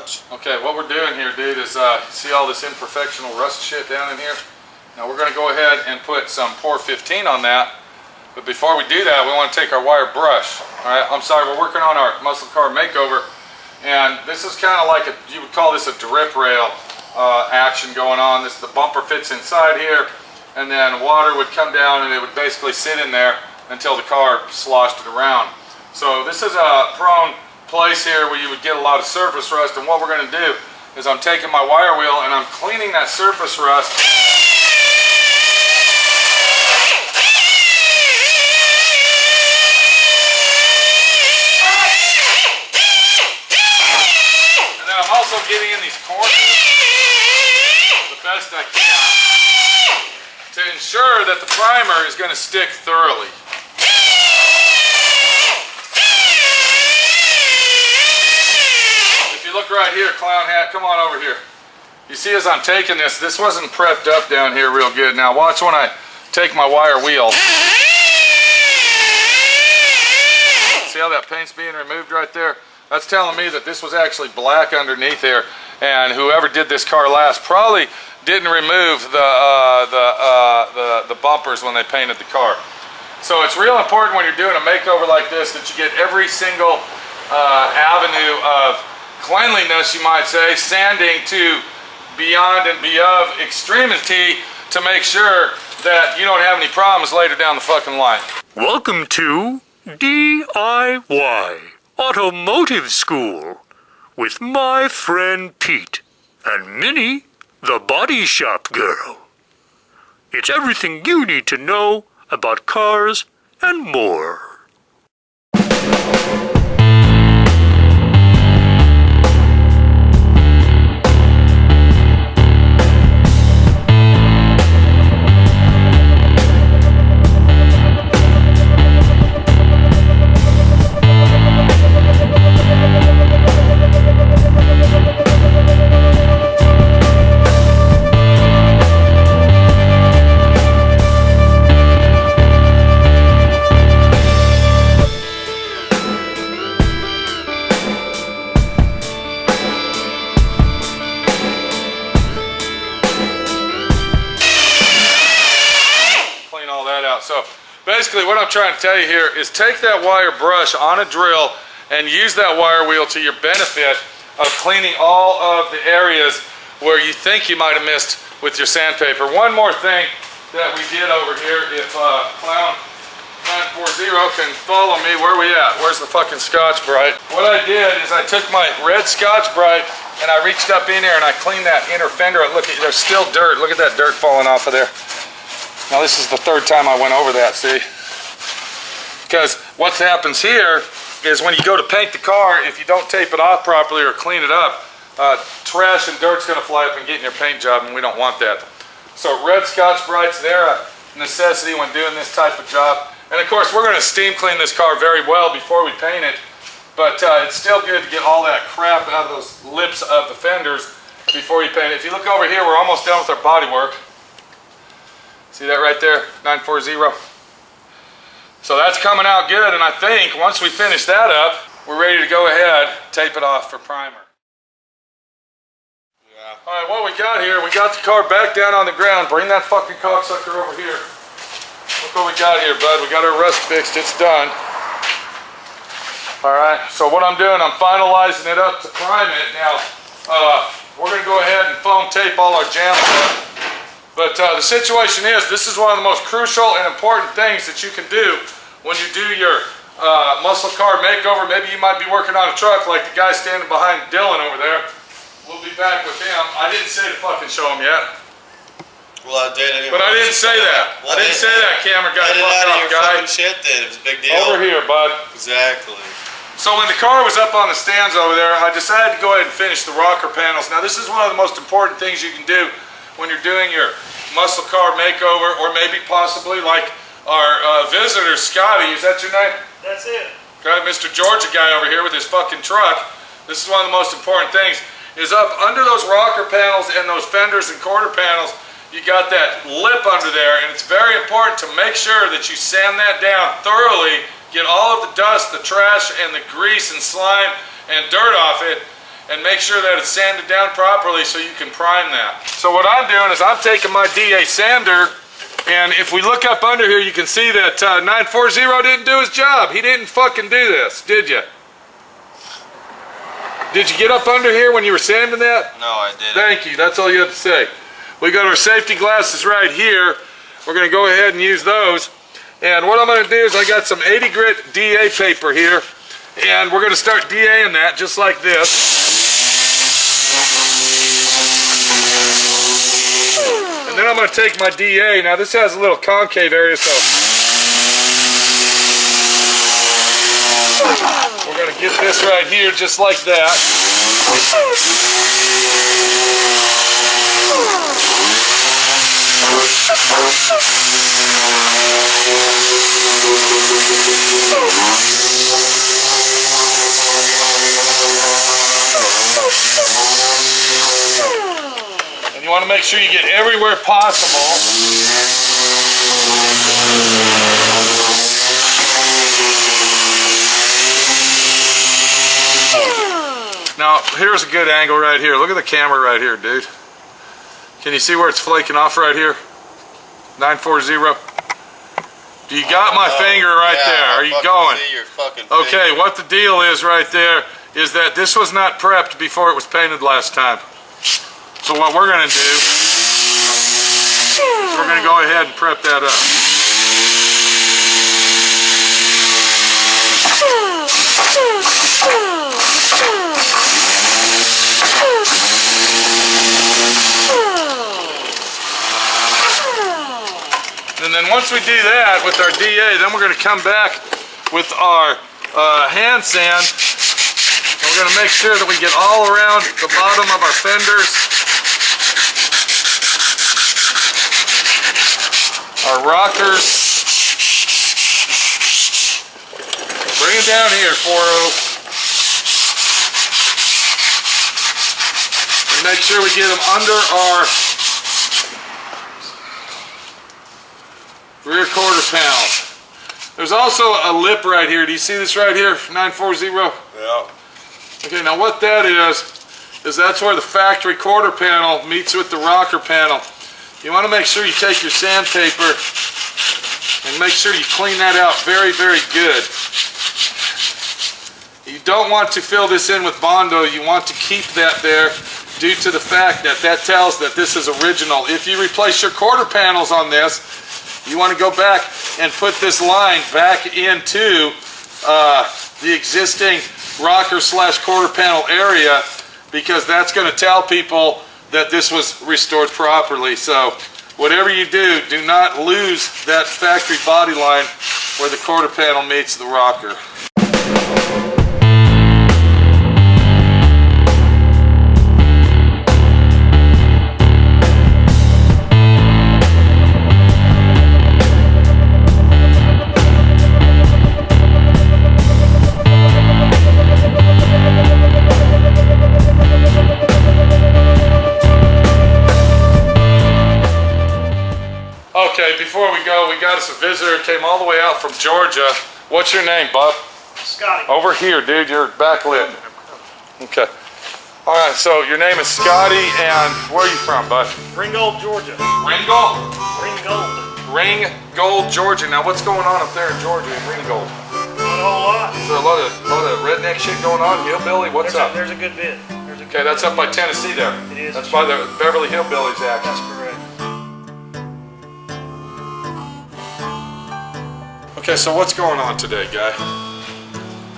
much. Okay, what we're doing here, dude, is see all this imperfectional rust shit down in here? Now we're going to go ahead and put some Pour 15 on that. But before we do that, we want to take our wire brush. All right, I'm sorry, we're working on our muscle car makeover. And this is kind of like you would call this a drip rail action going on. The bumper fits inside here, and then water would come down and it would basically sit in there until the car sloshed it around. So this is a prone place here where you would get a lot of surface rust, and what we're going to do is I'm taking my wire wheel and I'm cleaning that surface rust. And then I'm also getting in these corners the best I can to ensure that the primer is going to stick thoroughly. Look right here, clown hat, come on over here. You see, as I'm taking this wasn't prepped up down here real good. Now watch when I take my wire wheel. See how that paint's being removed right there? That's telling me that this was actually black underneath there, and whoever did this car last probably didn't remove the bumpers when they painted the car. So it's real important when you're doing a makeover like this that you get every single avenue of cleanliness, you might say, sanding to beyond and beyond extremity to make sure that you don't have any problems later down the fucking line. Welcome to D.I.Y. Automotive School with my friend Pete and Minnie, the body shop girl. It's everything you need to know about cars and more. So basically what I'm trying to tell you here is take that wire brush on a drill and use that wire wheel to your benefit of cleaning all of the areas where you think you might have missed with your sandpaper. One more thing that we did over here, if Clown 940 can follow me, where are we at? Where's the fucking Scotch-Brite? What I did is I took my red Scotch-Brite and I reached up in here and I cleaned that inner fender. Look, there's still dirt. Look at that dirt falling off of there. Now this is the third time I went over that, see? Because what happens here is when you go to paint the car, if you don't tape it off properly or clean it up, trash and dirt's gonna fly up and get in your paint job, and we don't want that. So red Scotch-Brite's there, a necessity when doing this type of job. And of course, we're gonna steam clean this car very well before we paint it, but it's still good to get all that crap out of those lips of the fenders before you paint it. If you look over here, we're almost done with our body work. See that right there, 940. So that's coming out good, and I think once we finish that up, we're ready to go ahead, tape it off for primer. Yeah. All right, what we got here, we got the car back down on the ground. Bring that fucking cocksucker over here. Look what we got here, bud. We got our rust fixed, it's done. All right, so what I'm doing, I'm finalizing it up to prime it. Now, we're gonna go ahead and foam tape all our jams up. But the situation is, this is one of the most crucial and important things that you can do when you do your muscle car makeover. Maybe you might be working on a truck like the guy standing behind Dylan over there. We'll be back with him. I didn't say to fucking show him yet. Well, I did anyway. But I didn't say that. Well, I didn't say that, camera guy. Get it out of your fucking shit then. It was a big deal. Over here, bud. Exactly. So when the car was up on the stands over there, I decided to go ahead and finish the rocker panels. Now this is one of the most important things you can do when you're doing your muscle car makeover, or maybe possibly like our visitor, Scotty. Is that your name? That's it. Okay, Mr. Georgia guy over here with his fucking truck. This is one of the most important things, is up under those rocker panels and those fenders and quarter panels, you got that lip under there, and it's very important to make sure that you sand that down thoroughly, get all of the dust, the trash, and the grease and slime and dirt off it, and make sure that it's sanded down properly so you can prime that. So what I'm doing is I'm taking my DA sander, and if we look up under here, you can see that 940 didn't do his job. He didn't fucking do this, did you? Did you get up under here when you were sanding that? No, I didn't. Thank you, that's all you have to say. We got our safety glasses right here. We're gonna go ahead and use those. And what I'm gonna do is I got some 80 grit DA paper here, and we're gonna start DAing that just like this. And then I'm going to take my DA. Now this has a little concave area, so we're going to get this right here just like that. And you want to make sure you get everywhere possible. Now, here's a good angle right here. Look at the camera right here, dude. Can you see where it's flaking off right here? 940. Do you got my finger right there? Are you going? See your fucking Okay, finger. what the deal is right there is that this was not prepped before it was painted last time. So what we're going to do is we're going to go ahead and prep that up. And then once we do that with our DA, then we're going to come back with our hand sand. We're going to make sure that we get all around the bottom of our fenders, our rockers. Bring it down here, 4-0. And make sure we get them under our rear quarter panel. There's also a lip right here. Do you see this right here? 940? Yeah. Okay, now what that is that's where the factory quarter panel meets with the rocker panel. You want to make sure you take your sandpaper and make sure you clean that out very, very good. You don't want to fill this in with Bondo. You want to keep that there due to the fact that that tells that this is original. If you replace your quarter panels on this, you want to go back and put this line back into the existing rocker slash quarter panel area, because that's going to tell people that this was restored properly. So whatever you do, do not lose that factory body line where the quarter panel meets the rocker. Okay, before we go, we got us a visitor, came all the way out from Georgia. What's your name, bub? Scotty. Over here, dude, you're backlit. Okay. All right, so your name is Scotty, and where are you from, bud? Ringgold, Georgia. Ringgold? Ringgold. Ringgold, Georgia. Now, what's going on up there in Georgia in Ringgold? Not a whole lot. Is there a lot of redneck shit going on? Hillbilly? What's up? There's a good bit. Okay, that's up by Tennessee there. It is. That's by the Beverly Hillbillies Act. That's correct. Okay, so what's going on today, guy?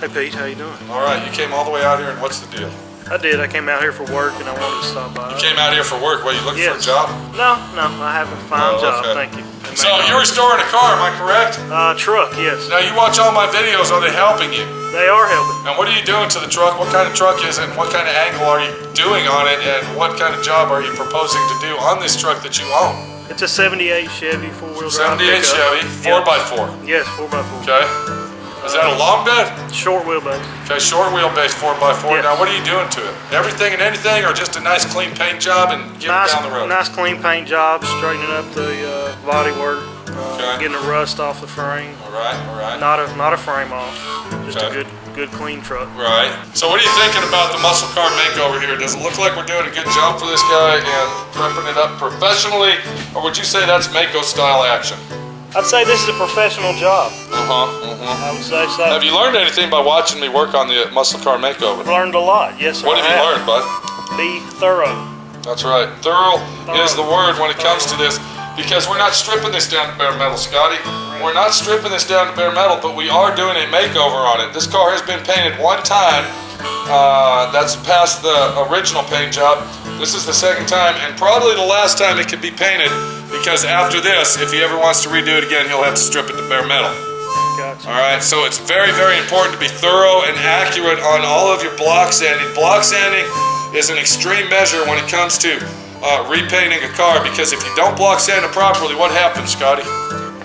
Hey Pete, how you doing? All right, you came all the way out here, and what's the deal? I did. I came out here for work and I wanted to stop by. You came out here for work. What, you looking for a job? No, I have a fine job, okay. thank you. So you're restoring a car, am I correct? Truck, yes. Now you watch all my videos, are they helping you? They are helping. And what are you doing to the truck? What kind of truck is it? And what kind of angle are you doing on it? And what kind of job are you proposing to do on this truck that you own? It's a 78 Chevy 4-wheel drive 78 pickup. Chevy, 4x4. Yes, 4x4. Okay. Is that a long bed? Short wheelbase. Okay, short wheelbase 4x4. Yeah. Now what are you doing to it? Everything and anything, or just a nice clean paint job and get it down the road? Nice clean paint job, straightening up the body work, Okay. getting the rust off the frame. All right, all right. Not a frame off, just Okay. a good good clean truck. Right. So what are you thinking about the muscle car makeover here? Does it look like we're doing a good job for this guy and prepping it up professionally? Or would you say that's Mako style action? I'd say this is a professional job. I would say so. Have you learned anything by watching me work on the muscle car makeover? I've learned a lot, yes sir. What have you learned, bud? Be thorough. That's right. Thorough is the word when it comes to this, because we're not stripping this down to bare metal, Scotty. We're not stripping this down to bare metal, but we are doing a makeover on it. This car has been painted one time. That's past the original paint job. This is the second time, and probably the last time it could be painted, because after this, if he ever wants to redo it again, he'll have to strip it to bare metal. Gotcha. All right, so it's very, very important to be thorough and accurate on all of your block sanding. Block sanding is an extreme measure when it comes to repainting a car, because if you don't block sand it properly, what happens, Scotty?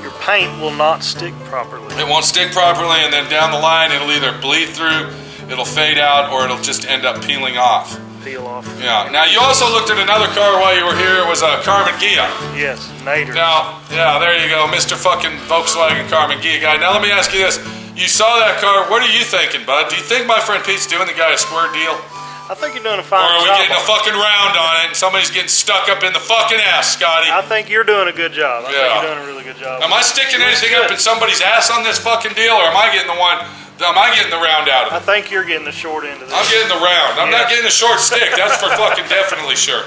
Your paint will not stick properly. It won't stick properly, and then down the line, it'll either bleed through, it'll fade out, or it'll just end up peeling off. Peel off. Yeah. Now, you also looked at another car while you were here. It was a Carmen Ghia. Yes, Nader. Now, yeah, there you go, Mr. fucking Volkswagen Carmen Ghia guy. Now, let me ask you this. You saw that car. What are you thinking, bud? Do you think my friend Pete's doing the guy a square deal? I think you're doing a fine Or are we job. getting a fucking round on it and somebody's getting stuck up in the fucking ass, Scotty? I think you're doing a good job. I think Yeah. you're doing a really good job. Am I sticking anything up in somebody's ass on this fucking deal, or am I getting the round out of I it? think you're getting the short end of this. I'm getting the round. I'm not getting a short stick. That's for fucking definitely sure.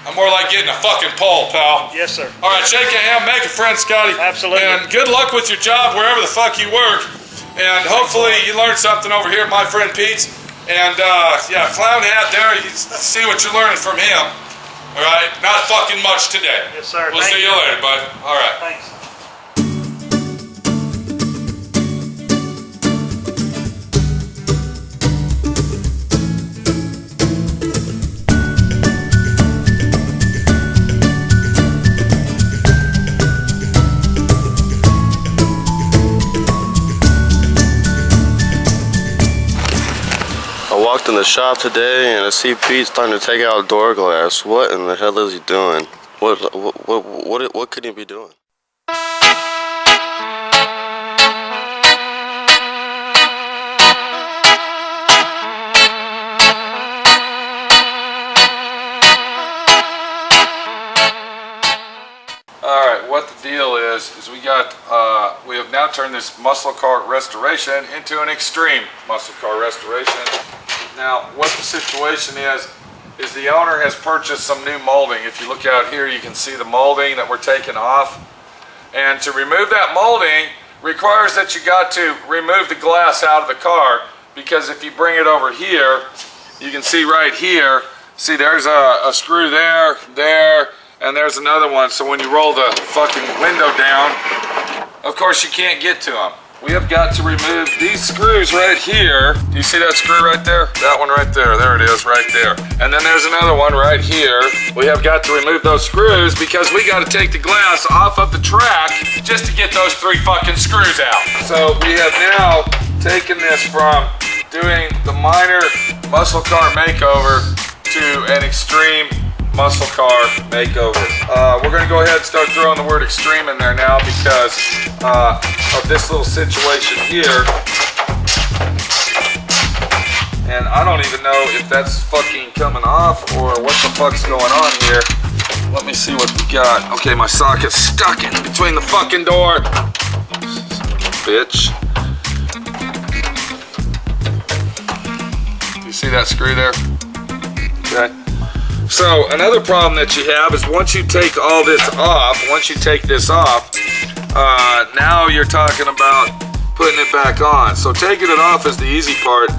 I'm more like getting a fucking pole, pal. Yes, sir. All right, shake a hand, make a friend, Scotty. Absolutely. And good luck with your job wherever the fuck you work. And hopefully you learned something over here at my friend Pete's. And yeah, clown hat there, you see what you're learning from him. All right, not fucking much today. Yes, sir. We'll Thank see you later, bud. All right. Thanks. I walked in the shop today and I see Pete starting to take out door glass. What in the hell is he doing? What could he be doing? All right, what the deal is we have now turned this muscle car restoration into an extreme muscle car restoration. Now, what the situation is the owner has purchased some new molding. If you look out here, you can see the molding that we're taking off. And to remove that molding requires that you got to remove the glass out of the car, because if you bring it over here, you can see right here, see there's a screw there, and there's another one. So when you roll the fucking window down, of course you can't get to them. We have got to remove these screws right here. Do you see that screw right there? That one right there. There it is right there. And then there's another one right here. We have got to remove those screws because we got to take the glass off of the track just to get those 3 fucking screws out. So we have now taken this from doing the minor muscle car makeover to an extreme muscle car makeover. We're going to go ahead and start throwing the word extreme in there now because of this little situation here. And I don't even know if that's fucking coming off or what the fuck's going on here. Let me see what we got. Okay, my socket's stuck in between the fucking door. Bitch. Do you see that screw there? Okay. So another problem that you have is once you take all this off, now you're talking about putting it back on. So taking it off is the easy part,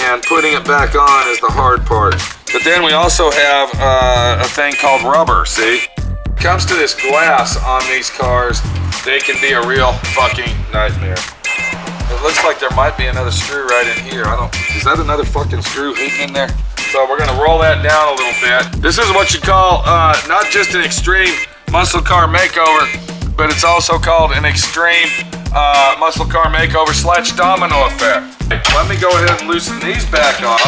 and putting it back on is the hard part. But then we also have a thing called rubber, see? When it comes to this glass on these cars, they can be a real fucking nightmare. It looks like there might be another screw right in here. Is that another fucking screw hidden in there? So we're gonna roll that down a little bit. This is what you call not just an extreme muscle car makeover, but it's also called an extreme muscle car makeover / domino effect. Let me go ahead and loosen these back off,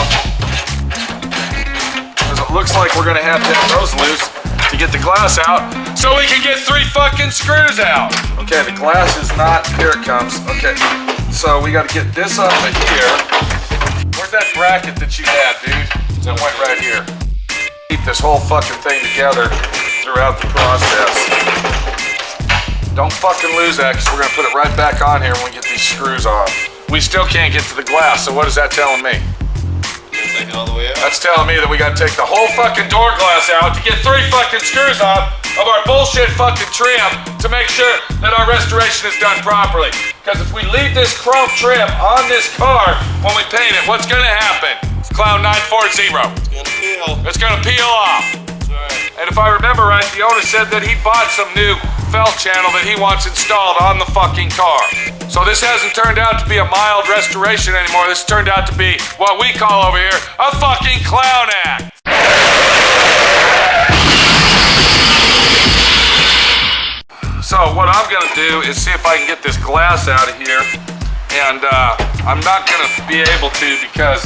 because it looks like we're gonna have to have those loose to get the glass out so we can get 3 fucking screws out. Okay, the glass is not, here it comes. Okay, So we got to get this up to here. Where's that bracket that you had, dude? That went right here. Keep this whole fucking thing together throughout the process. Don't fucking lose that, because we're gonna put it right back on here when we get these screws off. We still can't get to the glass, so what is that telling me? Take it all the way out? That's telling me that we gotta take the whole fucking door glass out to get 3 fucking screws off of our bullshit fucking trim to make sure that our restoration is done properly. Because if we leave this chrome trim on this car when we paint it, what's gonna happen? Clown 940. It's gonna peel. It's gonna peel off. That's right. And if I remember right, the owner said that he bought some new felt channel that he wants installed on the fucking car. So this hasn't turned out to be a mild restoration anymore. This turned out to be what we call over here a fucking clown act. So what I'm gonna do is see if I can get this glass out of here. And I'm not gonna be able to, because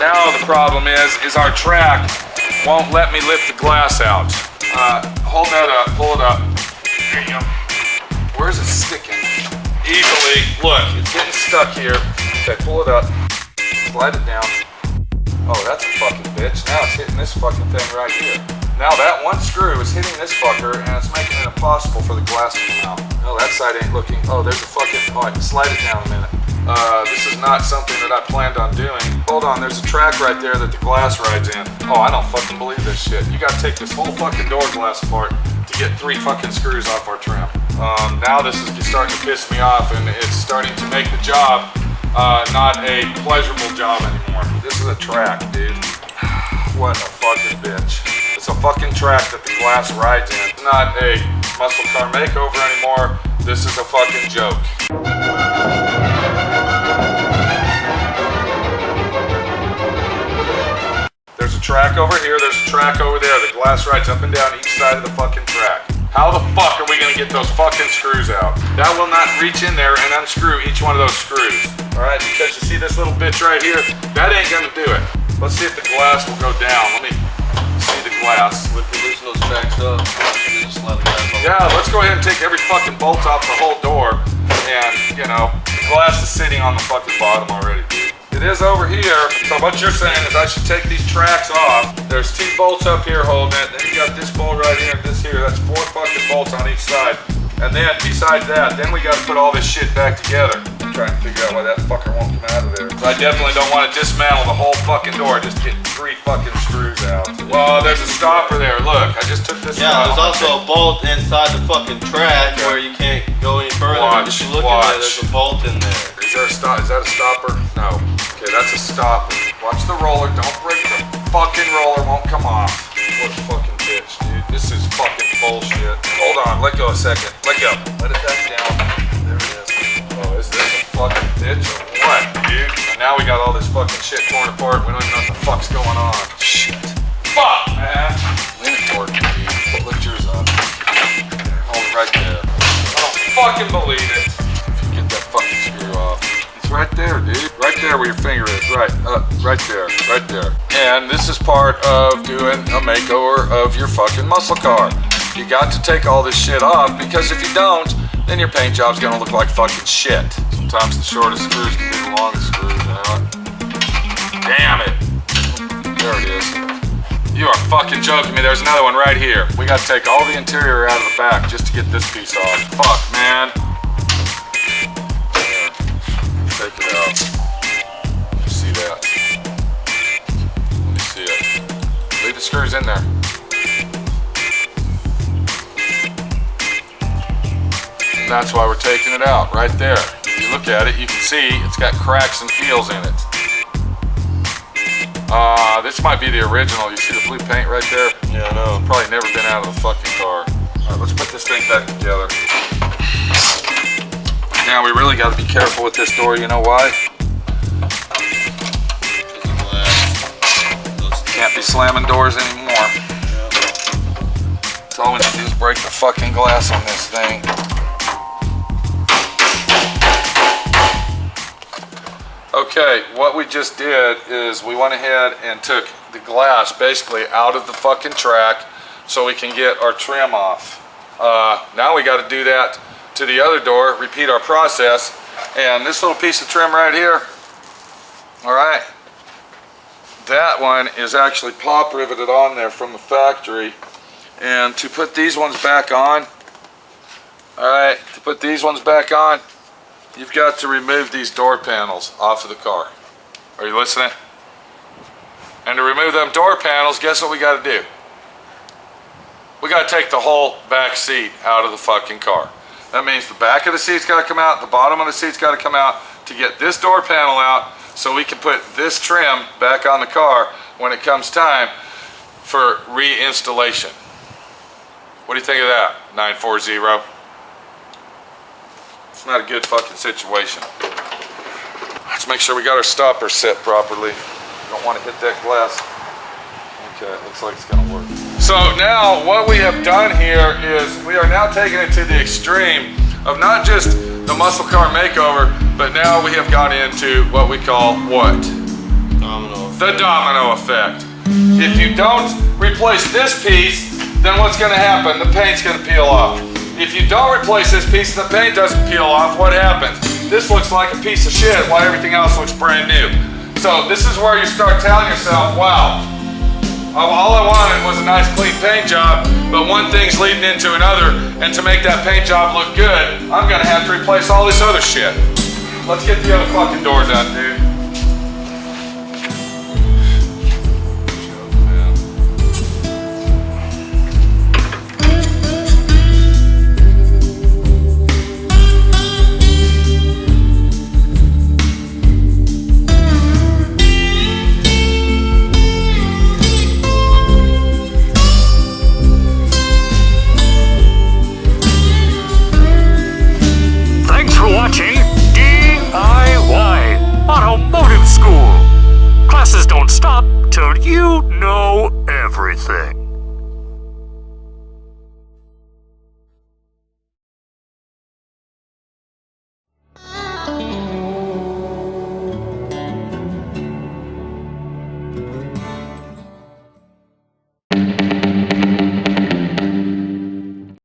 now the problem is our track won't let me lift the glass out. Hold that up, pull it up. There you go. Where's it sticking? Easily. Look, it's getting stuck here. Okay, pull it up. Slide it down. Oh, that's a fucking bitch. Now it's hitting this fucking thing right here. Now that one screw is hitting this fucker, and it's making it impossible for the glass to come out. No, that side ain't looking. Oh, there's a fucking. Oh, I can slide it down a minute. This is not something that I planned on doing. Hold on, there's a track right there that the glass rides in. Oh, I don't fucking believe this shit. You gotta take this whole fucking door glass apart to get 3 fucking screws off our trim. Now this is starting to piss me off, and it's starting to make the job not a pleasurable job anymore. This is a track, dude. What a fucking bitch. It's a fucking track that the glass rides in. It's not a muscle car makeover anymore. This is a fucking joke. There's a track over here, there's a track over there. The glass rides up and down each side of the fucking track. How the fuck are we gonna get those fucking screws out? That will not reach in there and unscrew each one of those screws. Alright, because you see this little bitch right here? That ain't gonna do it. Let's see if the glass will go down. Let me see the glass. With the loosen those tracks up, just let the glass off. Yeah, let's go ahead and take every fucking bolt off the whole door. And, you know, the glass is sitting on the fucking bottom already, dude. It is over here, so what you're saying is I should take these tracks off. There's 2 bolts up here holding it, then you got this bolt right here and this here. That's 4 fucking bolts on each side. And then, besides that, then we gotta put all this shit back together. I'm trying to figure out why that fucker won't come out of there. I definitely don't want to dismantle the whole fucking door, just get 3 fucking screws out. Well, there's a stopper there, look, I just took this Yeah, out. there's also a bolt inside the fucking track where you can't go any further. If you look in there, there's a bolt in there. Is that a stopper? No. Okay, that's a stopper. Watch the roller, don't break the fucking roller, won't come off. What a fucking bitch, dude. This is fucking bullshit. Hold on, let go a second. Let go. Let it back down. There it is. Oh, is this a fucking bitch or what, dude? And now we got all this fucking shit torn apart. We don't even know what the fuck's going on. Shit. Fuck, man. Lean it toward me, dude. Lift yours up. Hold it right there. I don't fucking believe it. If you get that fucking screw off. It's right there, dude. Right there where your finger is. Right. Right there. Right there. And this is part of doing a makeover of your fucking muscle car. You got to take all this shit off, because if you don't, then your paint job's gonna look like fucking shit. Sometimes the shortest screws can be the longest screws, you know what? Damn it. There it is. You are fucking joking me. There's another one right here. We gotta take all the interior out of the back just to get this piece off. Fuck, man. There. Take it out. Let me see that. Let me see it. Leave the screws in there. And that's why we're taking it out, right there. If you look at it, you can see it's got cracks and peels in it. This might be the original. You see the blue paint right there? Yeah, I know. Probably never been out of the fucking car. Alright, let's put this thing back together. Now we really got to be careful with this door. You know why? Can't be slamming doors anymore. So all we need to do is break the fucking glass on this thing. Okay, what we just did is we went ahead and took the glass basically out of the fucking track so we can get our trim off. Now we got to do that to the other door, repeat our process, And this little piece of trim right here, all right, that one is actually pop riveted on there from the factory. And to put these ones back on, all right, to put these ones back on, you've got to remove these door panels off of the car. Are you listening? And to remove them door panels, guess what we got to do? We got to take the whole back seat out of the fucking car. That means the back of the seat's got to come out, the bottom of the seat's got to come out to get this door panel out so we can put this trim back on the car when it comes time for reinstallation. What do you think of that, 940? It's not a good fucking situation. Let's make sure we got our stopper set properly. Don't want to hit that glass. Okay, it looks like it's gonna work. So now what we have done here is we are now taking it to the extreme of not just the muscle car makeover, but now we have gone into what we call what? Domino effect. The domino effect. If you don't replace this piece, then what's gonna happen? The paint's gonna peel off. If you don't replace this piece and the paint doesn't peel off, what happens? This looks like a piece of shit while everything else looks brand new. So this is where you start telling yourself, wow, all I wanted was a nice clean paint job, but one thing's leading into another, and to make that paint job look good, I'm gonna have to replace all this other shit. Let's get the other fucking door done, dude.